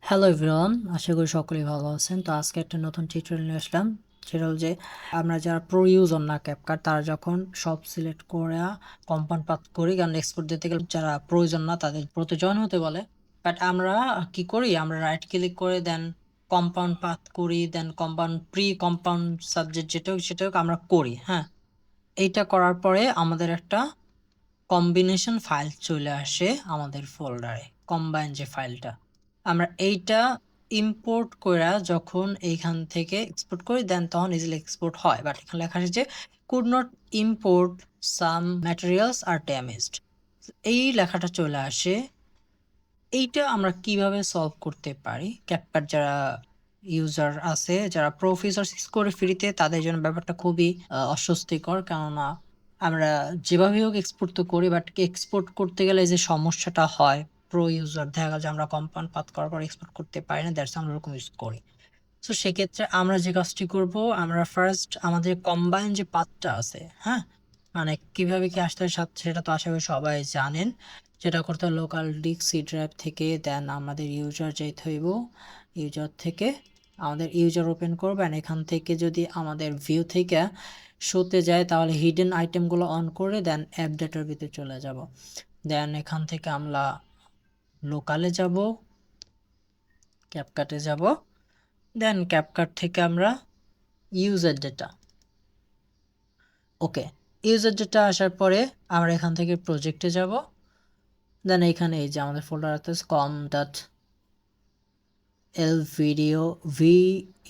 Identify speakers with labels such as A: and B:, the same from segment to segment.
A: Hello everyone, আশা করি সকলেই ভালো আছেন। তো আজকে একটা নতুন টিউটোরিয়াল নিয়ে আসলাম। সেটা হল যে আমরা যারা প্রো ইউজার না ক্যাপকাট, তারা যখন সব সিলেক্ট করে কম্পাউন্ড পাথ করি, কারণ এক্সপোর্ট দিতে গেলে যারা প্রয়োজন না তাদের প্রতি জয়েন হতে বলে। বাট আমরা কি করি, আমরা রাইট ক্লিক করে দেন কম্পাউন্ড পাথ করি, দেন কম্পাউন্ড কম্পাউন্ড সাবজেক্ট সেটাও আমরা করি। হ্যাঁ, এইটা করার পরে আমাদের একটা কম্বিনেশন ফাইল চলে আসে আমাদের ফোল্ডারে, কম্বাইন যে ফাইলটা। আমরা এইটা ইম্পোর্ট করে যখন এইখান থেকে এক্সপোর্ট করি, দেন তখন ইজিলি এক্সপোর্ট হয়। বাট এখানে লেখা আছে যে could not import, some materials are damaged, এই লেখাটা চলে আসে। এইটা আমরা কিভাবে সলভ করতে পারি? ক্যাপকাট যারা ইউজার আছে, যারা প্রো ফিচার্স ইউজ করে ফ্রিতে, তাদের জন্য ব্যাপারটা খুবই অস্বস্তিকর। কেননা আমরা যেভাবে হোক এক্সপোর্ট তো করি, বাট এক্সপোর্ট করতে গেলে যে সমস্যাটা হয়, প্রো ইউজার দেখা গেল যে আমরা কম্পাউন্ড পাথ করার পর এক্সপোর্ট করতে পারি না, দ্যাটস আমরা ওরকম ইউজ করি। সো সেক্ষেত্রে আমরা যে কাজটি করব, আমরা ফার্স্ট আমাদের কম্বাইন যে পাথটা আছে, হ্যাঁ, মানে কিভাবে কি আসতে হয় সেটা তো আশা করি সবাই জানেন। যেটা করতে হয়, লোকাল ডিস্ক সি ড্রাইভ থেকে দেন আমাদের ইউজার যেতে হইব। ইউজার থেকে আমাদের ইউজার ওপেন করবেন। এখান থেকে যদি আমাদের ভিউ থেকে শোতে যায়, তাহলে হিডেন আইটেমগুলো অন করে দেন অ্যাপ ডেটার ভিতরে চলে যাব। দেন এখান থেকে আমরা লোকালে যাব, ক্যাপকাটে যাব, দেন ক্যাপকাট থেকে আমরা ইউজার ডেটা, ওকে, ইউজার ডেটা আসার পরে আমরা এখান থেকে প্রজেক্টে যাব। দেন এখানে এই যে আমাদের ফোল্ডার আছে com dot L video V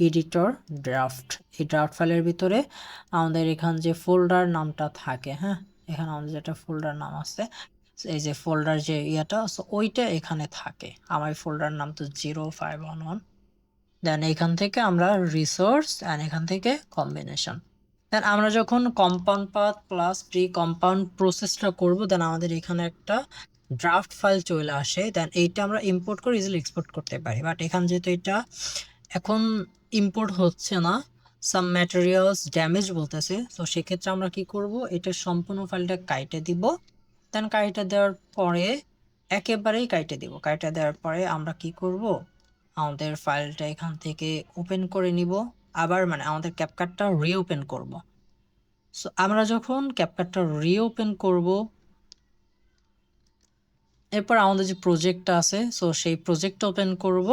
A: editor draft, এই ড্রাফট ফাইলের ভিতরে আমাদের এখান যে ফোল্ডার নামটা থাকে, হ্যাঁ, এখানে আমাদের যেটা ফোল্ডার নাম আছে, এই যে ফোল্ডার যে ইয়েটা, সো ওইটা এখানে থাকে। আমার ফোল্ডার নাম তো 0511। দেন এখান থেকে আমরা রিসোর্স অ্যান্ড এখান থেকে কম্বিনেশন। দেন আমরা যখন কম্পাউন্ড পাথ প্লাস কম্পাউন্ড প্রসেসটা করব, দেন আমাদের এখানে একটা ড্রাফট ফাইল চলে আসে। দেন এইটা আমরা ইম্পোর্ট করে ইজিলি এক্সপোর্ট করতে পারি। বাট এখান যেহেতু এটা এখন ইম্পোর্ট হচ্ছে না, সাম ম্যাটেরিয়ালস ড্যামেজ বলতেছে, তো সেক্ষেত্রে আমরা কি করব, এটা সম্পূর্ণ ফাইলটা কাইটে দিব। দেন কাইটে দেওয়ার পরে একেবারেই কাইটে দিব। কাইটে দেওয়ার পরে আমরা কি করব, আমাদের ফাইলটা এখান থেকে ওপেন করে নিব। আবার মানে আমাদের ক্যাপকাটটা রিওপেন করব। সো আমরা যখন ক্যাপকাটটা রিওপেন করব, এরপর আমাদের যে প্রজেক্টটা আছে, সো সেই প্রজেক্টটা ওপেন করব।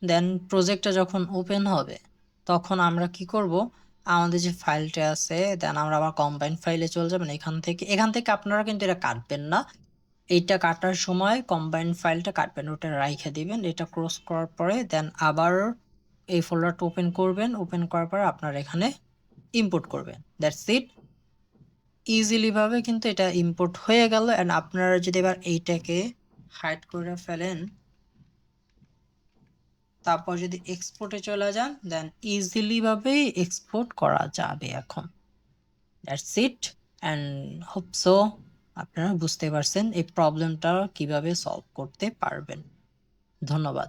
A: দেন প্রজেক্টটা যখন ওপেন হবে, তখন আমরা কি করব, আমাদের যে ফাইলটা আছে, দেন আমরা আবার কম্বাইন ফাইলে চলে যাবেন। এখান থেকে আপনারা কিন্তু এটা কাটবেন না। এইটা কাটার সময় কম্বাইন ফাইলটা কাটবেন, ওটা রাইখে দিবেন। এটা ক্রস করার পরে দেন আবার এই ফোল্ডারটা ওপেন করবেন। ওপেন করার পরে আপনারা এখানে ইম্পোর্ট করবেন। That's it. ইজিলি ভাবে কিন্তু এটা ইম্পোর্ট হয়ে গেল। অ্যান্ড আপনারা যদি এবার এইটাকে হাইড করে ফেলেন, তারপর যদি এক্সপোর্টে চলে যান, দেন ইজিলি ভাবেই এক্সপোর্ট করা যাবে এখন। That's it. And hope so আপনারা বুঝতে পারছেন এই প্রবলেমটা কিভাবে সলভ করতে পারবেন। ধন্যবাদ।